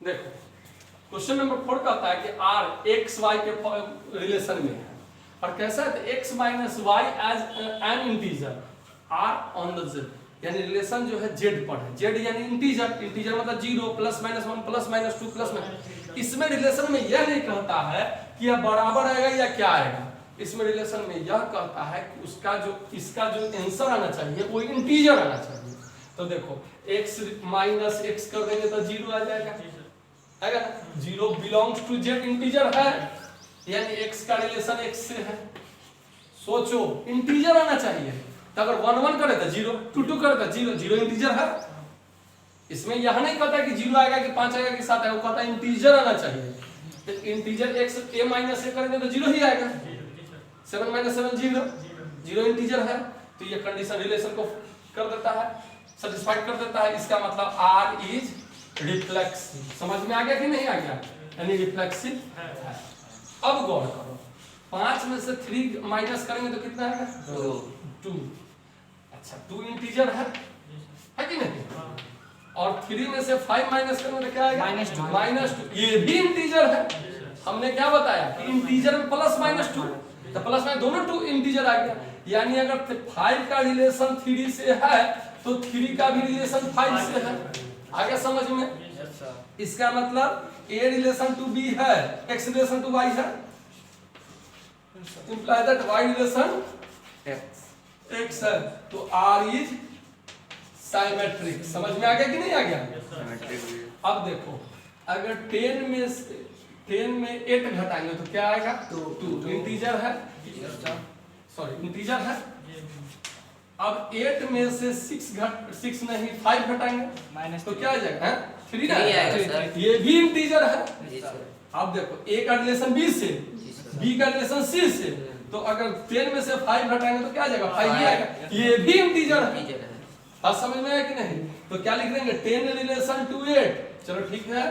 देखो question number 4 कहता है कि r x y के रिलेशन में है और कैसा है x minus y as an integer r on the z, यानी रिलेशन जो है z पर है। z यानी इंटीजर, इंटीजर मतलब 0 plus minus 1 plus minus 2 plus minus. इसमें रिलेशन में यह नहीं कहता है कि यह बराबर आएगा या क्या आएगा, इसमें रिलेशन में यह कहता है कि उसका जो इसका जो आंसर आना चाहिए वो इंटीजर आना चाहिए। तो देखो x माइनस x कर देंगे तो 0 आ जाएगा, आएगा ना। 0 बिलोंग्स टू z, इंटीजर है यानी x का रिलेशन x से है। सोचो इंटीजर आना चाहिए, तो अगर 1 1 करे तो 0, 2 2 करे तो 0, 0 इंटीजर है। इसमें यह नहीं कहता कि 0 आएगा कि 5 आएगा कि 7 आएगा, वो कहता है इंटीजर आना चाहिए। तो integer x a minus a करेंगे तो 0 ही आएगा। 7 माइनस 7 0, 0 इंटीजर है। तो ये कंडीशन रिलेशन को कर देता है, सेटिस्फाइड कर देता है। इसका मतलब r इज रिफ्लेक्सिव। समझ में आ गया कि नहीं आ गया, यानी रिफ्लेक्सिव है। अब गौर करो 5 में से 3 माइनस करेंगे तो कितना आएगा 2। अच्छा 2 इंटीजर है कि नहीं, और 3 में से 5 माइनस करेंगे तो क्या आएगा -2। ये भी इंटीजर है। हमने क्या बताया कि इंटीजर में प्लस माइनस 2, तो प्लस माइनस दोनों 2 इंटीजर आ गया। यानी अगर 5 का रिलेशन 3 से है तो 3 का भी रिलेशन 5 से है। आगे समझ में, इसका मतलब a रिलेशन टू b है, x रिलेशन टू y है, imply that y relation x है। तो r इज सिमेट्रिक। समझ में आ गया कि नहीं आ गया। अब देखो अगर 10 में 8 घटाएंगे तो क्या आएगा 2, इंटीजर है, सॉरी इंटीजर है। अब 8 में से 6 नहीं 5 घटाएंगे तो क्या आ जाएगा 3 आएगा। ये भी इंटीजर है। अब देखो a का रिलेशन b से, b का रिलेशन c से, तो अगर 10 में से 5 घटाएंगे तो क्या आ जाएगा 5 ही आएगा। ये भी इंटीजर है। बात समझ में आया कि नहीं। तो क्या लिख देंगे 10 रिलेशन टू 8, चलो ठीक है।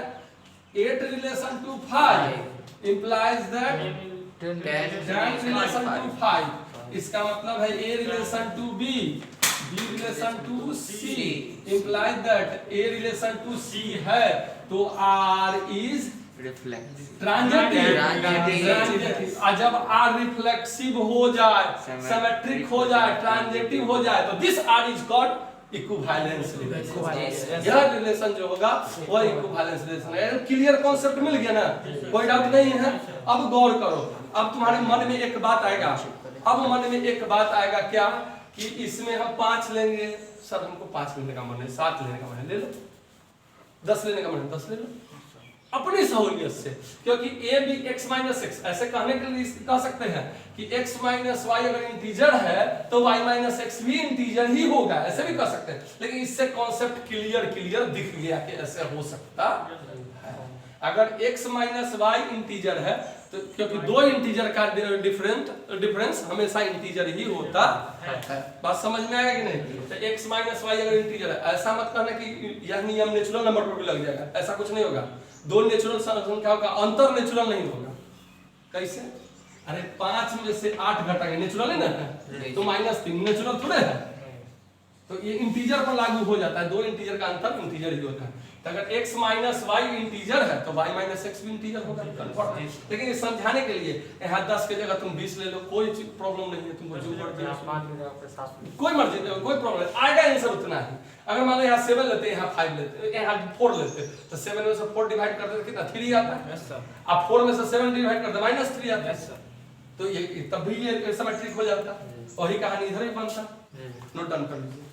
8 relation to 5 implies that 10 relation to 5। इसका मतलब है a relation to b, b relation to c implies that a relation to c है। तो r is ट्रांजिटिव। और जब r रिफ्लेक्सिव हो जाए, सिमेट्रिक हो जाए, ट्रांजिटिव हो जाए तो this r is called equivalence relation. यह रिलेशन जो होगा वो इक्विवेलेंस रिलेशन है। क्लियर कॉन्सेप्ट मिल गया ना, कोई डाउट नहीं है। अब गौर करो, अब तुम्हारे मन में एक बात आएगा, अब मन में एक बात आएगा क्या कि इसमें हम 5 लेंगे, सर हमको 5 लेने का मन है, 7 लेने का मन है, ले लो। 10 लेने का मन है, 10 ले लो अपनी सहूलियत से, क्योंकि a भी x माइनस x, ऐसे कहने के लिए कह सकते हैं कि x माइनस वाई अगर इंटीजर है तो y माइनस x भी इंटीजर ही होगा, ऐसे भी कह सकते हैं। लेकिन इससे कॉन्सेप्ट क्लियर दिख गया कि ऐसे हो सकता है। अगर x माइनस वाई इंटीजर है तो क्योंकि 2 इंटीजर का डिफरेंस हमेशा इंटीजर ही होता है। बात समझ में आएगा कि नहीं। तो x माइनस वाई अगर इंटीजर है, ऐसा मत कहना कि यह नियम नेचुरल नंबर पर भी लग जाएगा, ऐसा कुछ नहीं होगा। 2 नेचुरल संख्याओं का अंतर नेचुरल नहीं होगा। कैसे? अरे 5 में से 8 घटाएंगे, नेचुरल है ना, तो -3 नेचुरल थोड़े है। तो ये इंटीजर पर लागू हो जाता है, 2 इंटीजर का अंतर इंटीजर ही होता है। तो अगर x माइनस वाई इंटीजर है तो y माइनस x भी इंटीजर होगा, कंफर्म है। लेकिन ये समझाने के लिए यहाँ 10 के जगह तुम 20 ले लो, कोई प्रॉब्लम नहीं है। तुमको जो कोई मर्जी, कोई प्रॉब्लम आएगा, आंसर उतना ही। अगर मान लो यहाँ 7 लेते हैं, यहाँ 5 लेते हैं, यहाँ 4 लेते, तो 7 में से 4 डिवाइड कर देते कितना 3 आता है। अब 4 में से 7 डिवाइड कर दे -3 आता है। तो ये तब भी ये सिमेट्रिक हो जाता। वही कहानी इधर भी बनता। नोट डाउन कर लीजिए।